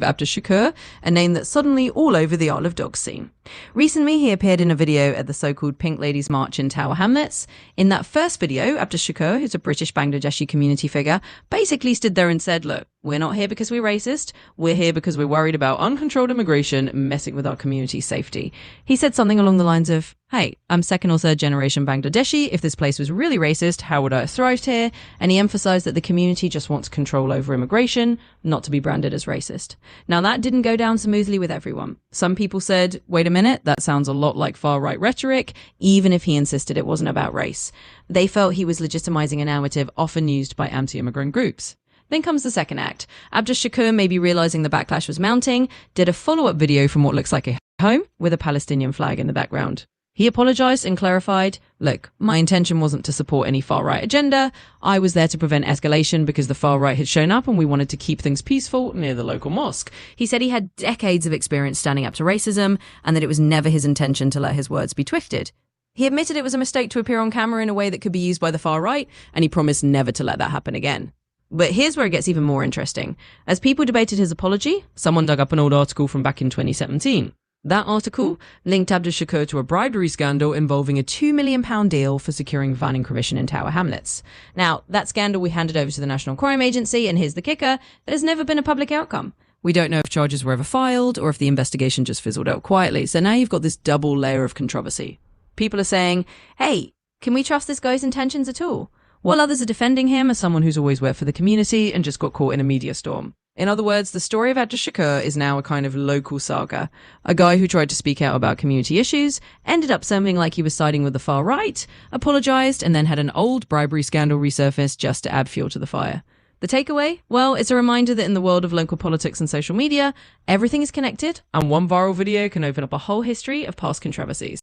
Abdus Shakur, a name that's suddenly all over the Isle of Dogs scene. Recently, he appeared in a video at the so-called Pink Ladies March in Tower Hamlets. In that first video, Abdus Shakur, who's a British Bangladeshi community figure, basically stood there and said, look, we're not here because we're racist, we're here because we're worried about uncontrolled immigration messing with our community's safety. He said something along the lines of, hey, I'm second or third generation Bangladeshi. If this place was really racist, how would I have thrived here? And he emphasized that the community just wants control over immigration, not to be branded as racist. Now, that didn't go down smoothly with everyone. Some people said, wait a minute, that sounds a lot like far-right rhetoric, even if he insisted it wasn't about race. They felt he was legitimizing a narrative often used by anti-immigrant groups. Then comes the second act. Abdus Shakur, maybe realizing the backlash was mounting, did a follow-up video from what looks like a home with a Palestinian flag in the background. He apologized and clarified, look, my intention wasn't to support any far-right agenda. I was there to prevent escalation because the far-right had shown up and we wanted to keep things peaceful near the local mosque. He said he had decades of experience standing up to racism and that it was never his intention to let his words be twisted. He admitted it was a mistake to appear on camera in a way that could be used by the far-right, and he promised never to let that happen again. But here's where it gets even more interesting. As people debated his apology, someone dug up an old article from back in 2017. That article linked Abdus Shakur to a bribery scandal involving a £2 million deal for securing van commission in Tower Hamlets. Now, that scandal we handed over to the National Crime Agency, and here's the kicker, there's never been a public outcome. We don't know if charges were ever filed or if the investigation just fizzled out quietly, so now you've got this double layer of controversy. People are saying, hey, can we trust this guy's intentions at all? While others are defending him as someone who's always worked for the community and just got caught in a media storm. In other words, the story of Abdus Shakur is now a kind of local saga. A guy who tried to speak out about community issues, ended up sounding like he was siding with the far right, apologized, and then had an old bribery scandal resurface just to add fuel to the fire. The takeaway? Well, it's a reminder that in the world of local politics and social media, everything is connected, and one viral video can open up a whole history of past controversies.